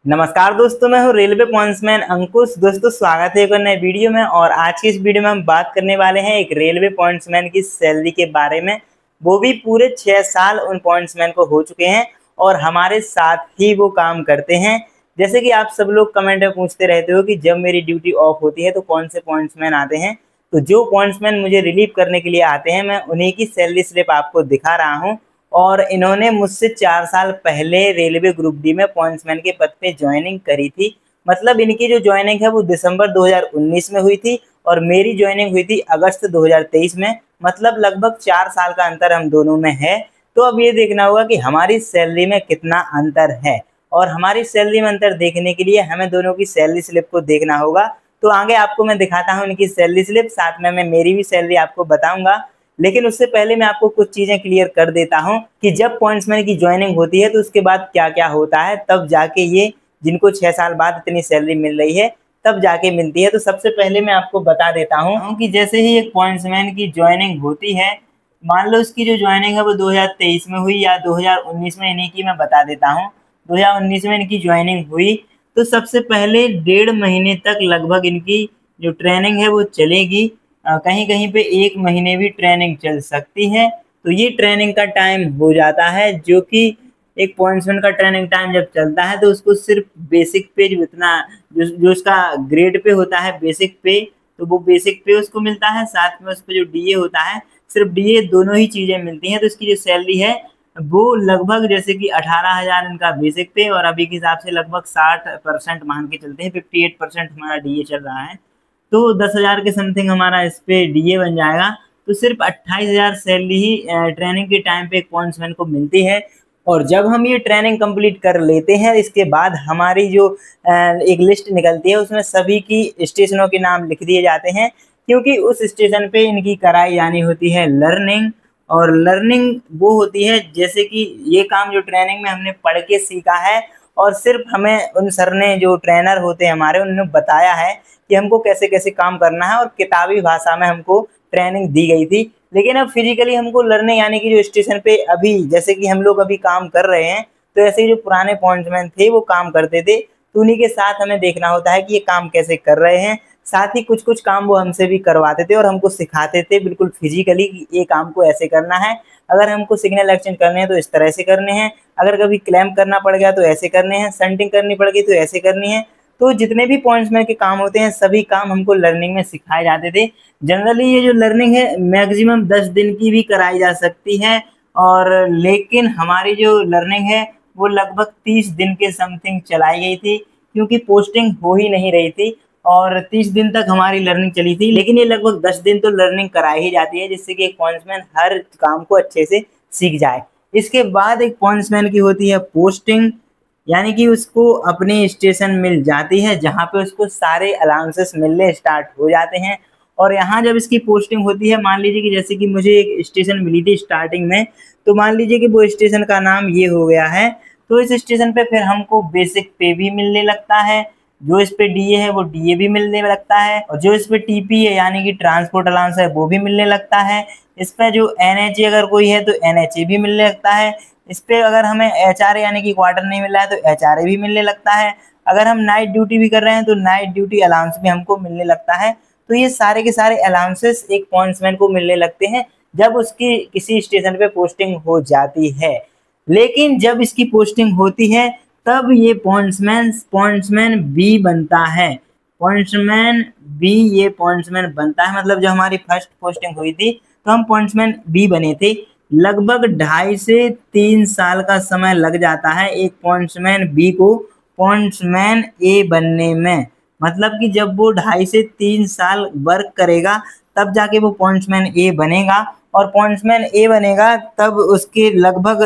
नमस्कार दोस्तों, मैं हूँ रेलवे पॉइंट्समैन अंकुश। दोस्तों स्वागत है एक और नए वीडियो में। और आज की इस वीडियो में हम बात करने वाले हैं एक रेलवे पॉइंट्समैन की सैलरी के बारे में। वो भी पूरे 6 साल उन पॉइंट्समैन को हो चुके हैं और हमारे साथ ही वो काम करते हैं। जैसे कि आप सब लोग कमेंट में पूछते रहते हो कि जब मेरी ड्यूटी ऑफ होती है तो कौन से पॉइंट्समैन आते हैं। तो जो पॉइंट्समैन मुझे रिलीव करने के लिए आते हैं, मैं उन्हीं की सैलरी स्लिप आपको दिखा रहा हूँ। और इन्होंने मुझसे 4 साल पहले रेलवे ग्रुप डी में पॉइंट्समैन के पद पे ज्वाइनिंग करी थी। मतलब इनकी जो ज्वाइनिंग है वो दिसंबर 2019 में हुई थी और मेरी ज्वाइनिंग हुई थी अगस्त 2023 में। मतलब लगभग 4 साल का अंतर हम दोनों में है। तो अब ये देखना होगा कि हमारी सैलरी में कितना अंतर है। और हमारी सैलरी में अंतर देखने के लिए हमें दोनों की सैलरी स्लिप को देखना होगा। तो आगे आपको मैं दिखाता हूँ इनकी सैलरी स्लिप, साथ में मैं मेरी भी सैलरी आपको बताऊंगा। लेकिन उससे पहले मैं आपको कुछ चीजें क्लियर कर देता हूं कि जब पॉइंट्समैन की ज्वाइनिंग होती है तो उसके बाद क्या क्या होता है, तब जाके ये जिनको 6 साल बाद इतनी सैलरी मिल रही है तब जाके मिलती है। तो सबसे पहले मैं आपको बता देता हूं कि जैसे ही एक पॉइंट्समैन की ज्वाइनिंग होती है, मान लो उसकी जो ज्वाइनिंग है वो 2023 में हुई या 2019 में, इन्हीं की मैं बता देता हूँ। 2019 में इनकी ज्वाइनिंग हुई तो सबसे पहले 1.5 महीने तक लगभग इनकी जो ट्रेनिंग है वो चलेगी। कहीं कहीं पे 1 महीने भी ट्रेनिंग चल सकती है। तो ये ट्रेनिंग का टाइम हो जाता है, जो कि एक पॉइंट्समैन का ट्रेनिंग टाइम जब चलता है तो उसको सिर्फ बेसिक पे जो इतना जो उसका ग्रेड पे होता है बेसिक पे, तो वो बेसिक पे उसको मिलता है। साथ में उस पर जो डीए होता है, सिर्फ डीए, दोनों ही चीजें मिलती हैं। तो इसकी जो सैलरी है वो लगभग जैसे कि 18,000 इनका बेसिक पे, और अभी के हिसाब से लगभग 60% मान के चलते हैं, 58% हमारा डीए चल रहा है। तो 10,000 के समथिंग हमारा इस पे डीए बन जाएगा। तो सिर्फ 28,000 सैलरी ही ट्रेनिंग के टाइम पे एक पॉइंट्समैन को मिलती है। और जब हम ये ट्रेनिंग कंप्लीट कर लेते हैं, इसके बाद हमारी जो एक लिस्ट निकलती है उसमें सभी की स्टेशनों के नाम लिख दिए जाते हैं, क्योंकि उस स्टेशन पे इनकी कराई जानी होती है लर्निंग। और लर्निंग वो होती है जैसे कि ये काम जो ट्रेनिंग में हमने पढ़ के सीखा है, और सिर्फ हमें उन सर ने, जो ट्रेनर होते हैं हमारे, उन्होंने बताया है कि हमको कैसे कैसे काम करना है, और किताबी भाषा में हमको ट्रेनिंग दी गई थी। लेकिन अब फिजिकली हमको लर्निंग, यानी कि जो स्टेशन पे अभी जैसे कि हम लोग अभी काम कर रहे हैं, तो ऐसे ही जो पुराने पॉइंट्समैन थे वो काम करते थे, तो उन्हीं के साथ हमें देखना होता है कि ये काम कैसे कर रहे हैं। साथ ही कुछ कुछ काम वो हमसे भी करवाते थे और हमको सिखाते थे बिल्कुल फिजिकली कि ये काम को ऐसे करना है। अगर हमको सिग्नल एक्सचेंज करने हैं तो इस तरह से करने हैं, अगर कभी क्लैम्प करना पड़ गया तो ऐसे करने हैं, संटिंग करनी पड़ गई तो ऐसे करनी है। तो जितने भी पॉइंट्समैन के काम होते हैं सभी काम हमको लर्निंग में सिखाए जाते थे। जनरली ये जो लर्निंग है मैक्सिमम 10 दिन की भी कराई जा सकती है, और लेकिन हमारी जो लर्निंग है वो लगभग 30 दिन के समथिंग चलाई गई थी, क्योंकि पोस्टिंग हो ही नहीं रही थी। और 30 दिन तक हमारी लर्निंग चली थी, लेकिन ये लगभग 10 दिन तो लर्निंग कराई ही जाती है, जिससे कि एक पॉइंट्समैन हर काम को अच्छे से सीख जाए। इसके बाद एक पॉइंट्समैन की होती है पोस्टिंग, यानी कि उसको अपनी स्टेशन मिल जाती है जहाँ पे उसको सारे अलाउंसेस मिलने स्टार्ट हो जाते हैं। और यहाँ जब इसकी पोस्टिंग होती है, मान लीजिए कि जैसे कि मुझे एक स्टेशन मिली थी स्टार्टिंग में, तो मान लीजिए कि वो स्टेशन का नाम ये हो गया है, तो इस स्टेशन पे फिर हमको बेसिक पे भी मिलने लगता है, जो इस पे डीए है वो डीए भी मिलने लगता है, और जो इस पे टीपी है यानी कि ट्रांसपोर्ट अलाउंस है वो भी मिलने लगता है। इस पे जो एनएचए अगर कोई है तो एनएचए भी मिलने लगता है। इस पे अगर हमें एचआरए यानी कि क्वार्टर नहीं मिल रहा है तो एचआरए भी मिलने लगता है। अगर हम नाइट ड्यूटी भी कर रहे हैं तो नाइट ड्यूटी अलाउंस भी हमको मिलने लगता है। तो ये सारे के सारे अलाउंसेस एक पॉइंट्समैन को मिलने लगते हैं जब उसकी किसी स्टेशन पे पोस्टिंग हो जाती है। लेकिन जब इसकी पोस्टिंग होती है तब ये पॉइंट्समैन बी बनता है। पॉइंट्समैन बी ये पॉइंट्समैन बनता है, मतलब जब हमारी फर्स्ट पोस्टिंग हुई थी तो हम पॉइंट्समैन बी बने थे। लगभग 2.5 से 3 साल का समय लग जाता है एक पॉइंट्समैन बी को पॉइंट्समैन ए बनने में। मतलब कि जब वो 2.5 से 3 साल वर्क करेगा तब जाके वो पॉइंट्समैन ए बनेगा, और पॉइंट्समैन ए बनेगा तब उसके लगभग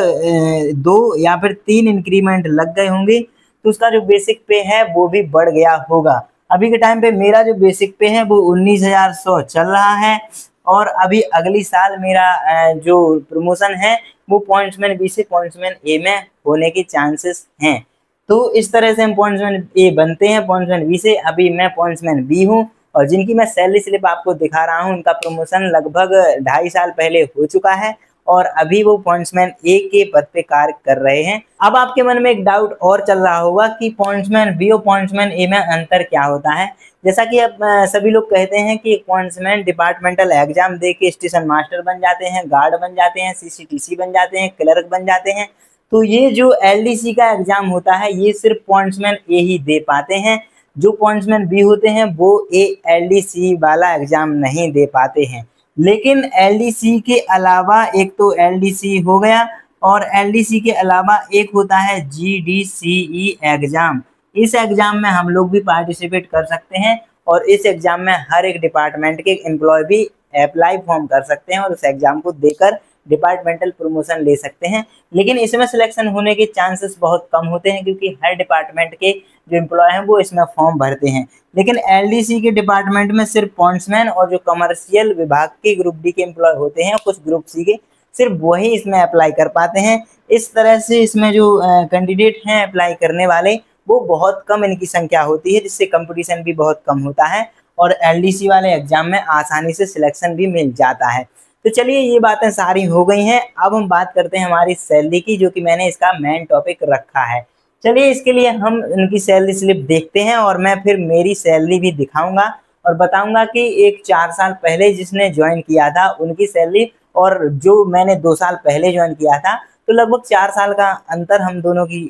2 या फिर 3 इंक्रीमेंट लग गए होंगे, तो उसका जो बेसिक पे है वो भी बढ़ गया होगा। अभी के टाइम पे मेरा जो बेसिक पे है वो 19,100 चल रहा है, और अभी अगली साल मेरा जो प्रमोशन है वो पॉइंट्समैन बी से पॉइंट्समैन ए में होने के चांसेस हैं। तो इस तरह से हम पॉइंट्समैन ए बनते हैं पॉइंट्समैन बी से। अभी मैं पॉइंट्समैन बी हूँ, और जिनकी मैं सैलरी स्लिप आपको दिखा रहा हूँ उनका प्रमोशन लगभग 2.5 साल पहले हो चुका है, और अभी वो पॉइंट्समैन ए के पद पे कार्य कर रहे हैं। अब आपके मन में एक डाउट और चल रहा होगा कि पॉइंट्समैन बी और पॉइंट्समैन ए में अंतर क्या होता है। जैसा कि अब सभी लोग कहते हैं कि पॉइंट्समैन डिपार्टमेंटल एग्जाम दे के स्टेशन मास्टर बन जाते हैं, गार्ड बन जाते हैं, सीसीटीसी बन जाते हैं, क्लर्क बन जाते हैं। तो ये जो एलडीसी का एग्जाम होता है ये सिर्फ पॉइंट्समैन ए ही दे पाते हैं। जो पॉइंट्समैन बी होते हैं वो ए एलडीसी वाला एग्जाम नहीं दे पाते हैं। लेकिन एलडीसी के अलावा एक तो एलडीसी हो गया और एलडीसी के अलावा एक होता है जीडीसीई एग्जाम। इस एग्जाम में हम लोग भी पार्टिसिपेट कर सकते हैं और इस एग्जाम में हर एक डिपार्टमेंट के एम्प्लॉय भी अप्लाई फॉर्म कर सकते हैं और उस एग्जाम को देकर डिपार्टमेंटल प्रमोशन ले सकते हैं। लेकिन इसमें सिलेक्शन होने के चांसेस बहुत कम होते हैं क्योंकि हर डिपार्टमेंट के जो एम्प्लॉय हैं वो इसमें फॉर्म भरते हैं। लेकिन एलडीसी के डिपार्टमेंट में सिर्फ पॉइंट्समैन और जो कमर्शियल विभाग के ग्रुप डी के एम्प्लॉय होते हैं, कुछ ग्रुप सी के, सिर्फ वही इसमें अप्लाई कर पाते हैं। इस तरह से इसमें जो कैंडिडेट हैं अप्लाई करने वाले वो बहुत कम इनकी संख्या होती है, जिससे कंपटीशन भी बहुत कम होता है और एलडीसी वाले एग्जाम में आसानी से सिलेक्शन भी मिल जाता है। तो चलिए ये बातें सारी हो गई हैं। अब हम बात करते हैं हमारी सैलरी की, जो कि मैंने इसका मेन टॉपिक रखा है। चलिए इसके लिए हम इनकी सैलरी स्लिप देखते हैं और मैं फिर मेरी सैलरी भी दिखाऊंगा और बताऊंगा कि एक 4 साल पहले जिसने ज्वाइन किया था उनकी सैलरी और जो मैंने 2 साल पहले ज्वाइन किया था, तो लगभग 4 साल का अंतर हम दोनों की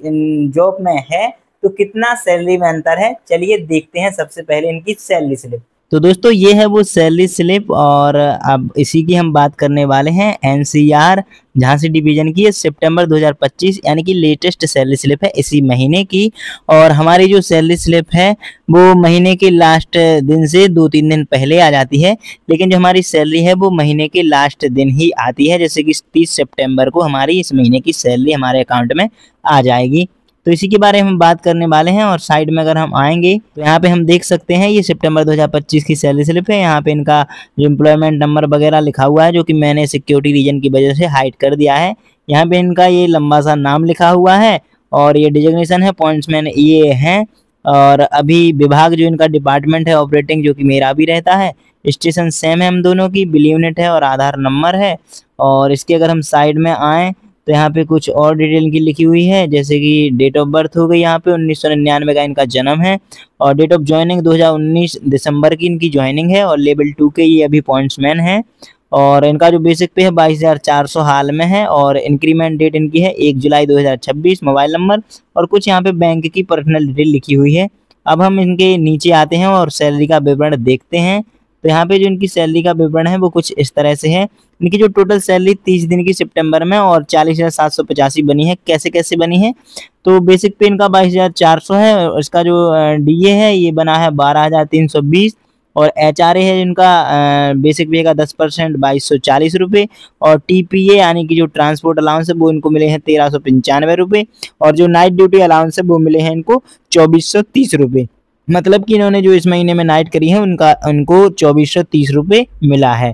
जॉब में है। तो कितना सैलरी में अंतर है, चलिए देखते हैं सबसे पहले इनकी सैलरी स्लिप। तो दोस्तों ये है वो सैलरी स्लिप और अब इसी की हम बात करने वाले हैं। एनसीआर झांसी डिवीजन की सितंबर 2025 यानी कि लेटेस्ट सैलरी स्लिप है इसी महीने की। और हमारी जो सैलरी स्लिप है वो महीने के लास्ट दिन से 2-3 दिन पहले आ जाती है, लेकिन जो हमारी सैलरी है वो महीने के लास्ट दिन ही आती है। जैसे कि 30 सितंबर को हमारी इस महीने की सैलरी हमारे अकाउंट में आ जाएगी। तो इसी के बारे में हम बात करने वाले हैं। और साइड में अगर हम आएंगे तो यहाँ पे हम देख सकते हैं ये सितंबर 2025 की सैलरी स्लिप है। यहाँ पे इनका जो एम्प्लॉयमेंट नंबर वगैरह लिखा हुआ है, जो कि मैंने सिक्योरिटी रीजन की वजह से हाइड कर दिया है। यहाँ पे इनका ये लंबा सा नाम लिखा हुआ है और ये डिजिग्नेशन है पॉइंट्समैन ये हैं। और अभी विभाग जो इनका डिपार्टमेंट है ऑपरेटिंग, जो कि मेरा भी रहता है। स्टेशन सेम है हम दोनों की, बिल यूनिट है और आधार नंबर है। और इसके अगर हम साइड में आएँ तो यहाँ पे कुछ और डिटेल की लिखी हुई है, जैसे कि डेट ऑफ बर्थ हो गई यहाँ पे 1999 का इनका जन्म है और डेट ऑफ ज्वाइनिंग 2019 दिसंबर की इनकी ज्वाइनिंग है और लेवल 2 के ये अभी पॉइंट्समैन है। और इनका जो बेसिक पे है 22,400 हाल में है और इंक्रीमेंट डेट इनकी है 1 जुलाई 2026। मोबाइल नंबर और कुछ यहाँ पे बैंक की पर्सनल डिटेल लिखी हुई है। अब हम इनके नीचे आते हैं और सैलरी का विवरण देखते हैं। तो यहाँ पे जो इनकी सैलरी का विवरण है वो कुछ इस तरह से है। इनकी जो टोटल सैलरी 30 दिन की सितंबर में और 40,785 बनी है। कैसे कैसे बनी है, तो बेसिक पे इनका 22,400 है और इसका जो डीए है ये बना है 12,320 और एचआरए है जिनका बेसिक पे का 10% 2,240 रुपये और टीपीए यानी कि जो ट्रांसपोर्ट अलाउंस है वो इनको मिले हैं 1,395 रुपये और जो नाइट ड्यूटी अलाउंस है वो मिले हैं इनको 2,430 रुपये। मतलब कि इन्होंने जो इस महीने में नाइट करी है उनको 2,430 रुपये मिला है।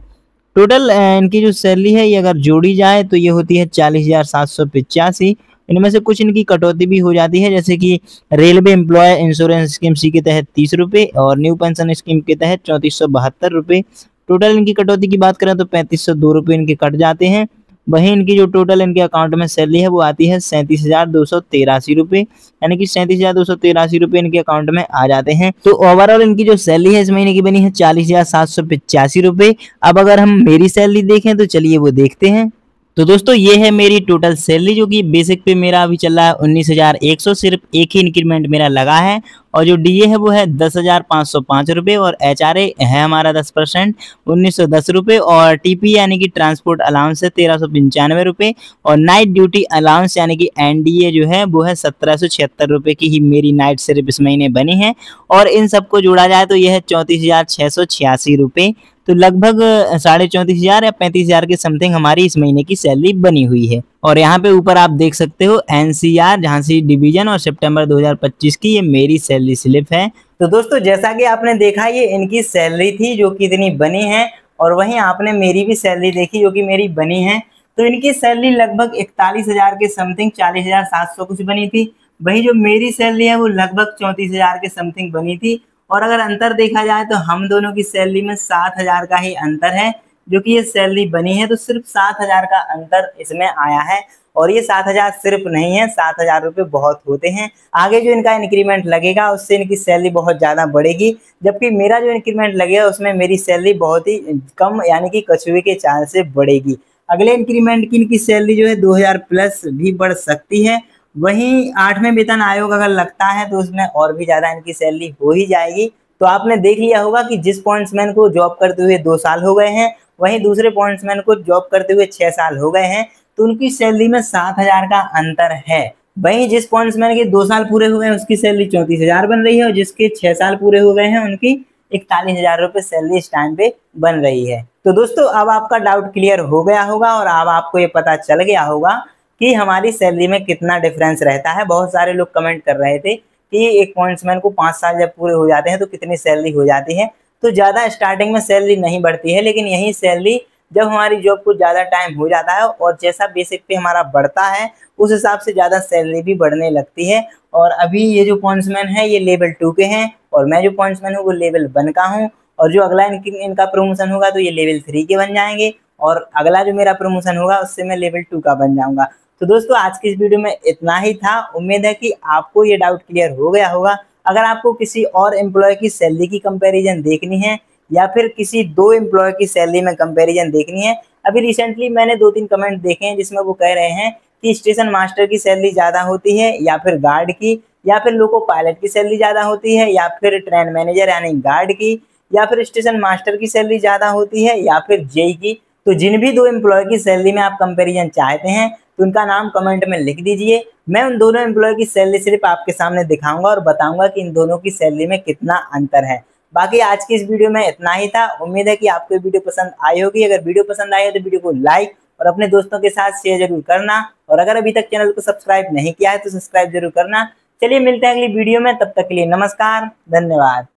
टोटल इनकी जो सैलरी है ये अगर जोड़ी जाए तो ये होती है 40,785। इनमें से कुछ इनकी कटौती भी हो जाती है, जैसे कि रेलवे एम्प्लॉय इंश्योरेंस स्कीम सी के तहत 30 रुपये और न्यू पेंशन स्कीम के तहत 3,472 रुपये। टोटल इनकी कटौती की बात करें तो 3,502 रुपये इनके कट जाते हैं। वहीं इनकी जो टोटल इनके अकाउंट में सैलरी है वो आती है 37,283 रुपये, यानी कि 37,283 रुपये इनके अकाउंट में आ जाते हैं। तो ओवरऑल इनकी जो सैलरी है इस महीने की बनी है 40,785 रुपये। अब अगर हम मेरी सैलरी देखें तो चलिए वो देखते हैं। तो दोस्तों ये है मेरी टोटल सैलरी, जो कि बेसिक पे मेरा अभी चल रहा है 19,100। सिर्फ एक ही इंक्रीमेंट मेरा लगा है और जो डीए है वो है 10,505 रुपये और एचआरए है हमारा 10% 1,910 रुपये और टीपी यानी कि ट्रांसपोर्ट अलाउंस है 1,395 रुपये और नाइट ड्यूटी अलाउंस यानी कि एनडीए जो है वो है 1,776 रुपये की ही मेरी नाइट सिर्फ इस महीने बनी है। और इन सबको जोड़ा जाए तो यह है 34,686 रुपये। तो लगभग 34,500 या 35,000 के समथिंग हमारी इस महीने की सैलरी बनी हुई है। और यहाँ पे ऊपर आप देख सकते हो एनसीआर झांसी डिवीजन और सितंबर 2025 की ये मेरी सैलरी स्लिप है। तो दोस्तों जैसा कि आपने देखा ये इनकी सैलरी थी जो कि इतनी बनी है और वहीं आपने मेरी भी सैलरी देखी जो कि मेरी बनी है। तो इनकी सैलरी लगभग 41,000 के समथिंग 40,700 कुछ बनी थी। वही जो मेरी सैलरी है वो लगभग 34,000 के समथिंग बनी थी। और अगर अंतर देखा जाए तो हम दोनों की सैलरी में 7,000 का ही अंतर है, जो कि ये सैलरी बनी है, तो सिर्फ 7,000 का अंतर इसमें आया है। और ये 7,000 सिर्फ नहीं है, 7,000 रुपये बहुत होते हैं। आगे जो इनका इंक्रीमेंट लगेगा उससे इनकी सैलरी बहुत ज़्यादा बढ़ेगी, जबकि मेरा जो इंक्रीमेंट लगेगा उसमें मेरी सैलरी बहुत ही कम यानी कि कछुए के चाल से बढ़ेगी। अगले इंक्रीमेंट की इनकी सैलरी जो है 2,000 प्लस भी बढ़ सकती है। वहीं 8वें वेतन आयोग अगर लगता है तो उसमें और भी ज़्यादा इनकी सैलरी हो ही जाएगी। तो आपने देख लिया होगा कि जिस पॉइंट्समैन को जॉब करते हुए 2 साल हो गए हैं, वहीं दूसरे पॉइंट्समैन को जॉब करते हुए 6 साल हो गए हैं, तो उनकी सैलरी में 7,000 का अंतर है। वहीं जिस पॉइंट्समैन के 2 साल पूरे हुए हैं उसकी सैलरी 34,000 बन रही है, और जिसके 6 साल पूरे हो गए हैं उनकी 41,000 रुपये सैलरी इस टाइम पे बन रही है। तो दोस्तों अब आपका डाउट क्लियर हो गया होगा और अब आपको ये पता चल गया होगा कि हमारी सैलरी में कितना डिफरेंस रहता है। बहुत सारे लोग कमेंट कर रहे थे कि एक पॉइंट्समैन को 5 साल जब पूरे हो जाते हैं तो कितनी सैलरी हो जाती है। तो ज़्यादा स्टार्टिंग में सैलरी नहीं बढ़ती है, लेकिन यही सैलरी जब हमारी जॉब को ज़्यादा टाइम हो जाता है और जैसा बेसिक पे हमारा बढ़ता है उस हिसाब से ज़्यादा सैलरी भी बढ़ने लगती है। और अभी ये जो पॉइंट्समैन है ये लेवल 2 के हैं और मैं जो पॉइंट्समैन हूँ वो लेवल 1 का हूँ, और जो अगला इनका प्रमोशन होगा तो ये लेवल 3 के बन जाएंगे, और अगला जो मेरा प्रमोशन होगा उससे मैं लेवल 2 का बन जाऊंगा। तो दोस्तों आज की इस वीडियो में इतना ही था। उम्मीद है कि आपको ये डाउट क्लियर हो गया होगा। अगर आपको किसी और एम्प्लॉय की सैलरी की कंपैरिजन देखनी है या फिर किसी 2 एम्प्लॉय की सैलरी में कंपैरिजन देखनी है, अभी रिसेंटली मैंने 2-3 कमेंट देखे हैं जिसमें वो कह रहे हैं कि स्टेशन मास्टर की सैलरी ज़्यादा होती है या फिर गार्ड की, या फिर लोको पायलट की सैलरी ज़्यादा होती है या फिर ट्रेन मैनेजर यानी गार्ड की, या फिर स्टेशन मास्टर की सैलरी ज़्यादा होती है या फिर जेई की। तो जिन भी 2 एम्प्लॉय की सैलरी में आप कंपैरिजन चाहते हैं तो उनका नाम कमेंट में लिख दीजिए। मैं उन दोनों एम्प्लॉय की सैलरी सिर्फ आपके सामने दिखाऊंगा और बताऊंगा कि इन दोनों की सैलरी में कितना अंतर है। बाकी आज की इस वीडियो में इतना ही था। उम्मीद है कि आपको वीडियो पसंद आई होगी। अगर वीडियो पसंद आई हो तो वीडियो को लाइक और अपने दोस्तों के साथ शेयर जरूर करना, और अगर अभी तक चैनल को सब्सक्राइब नहीं किया है तो सब्सक्राइब जरूर करना। चलिए मिलते हैं अगली वीडियो में, तब तक के लिए नमस्कार, धन्यवाद।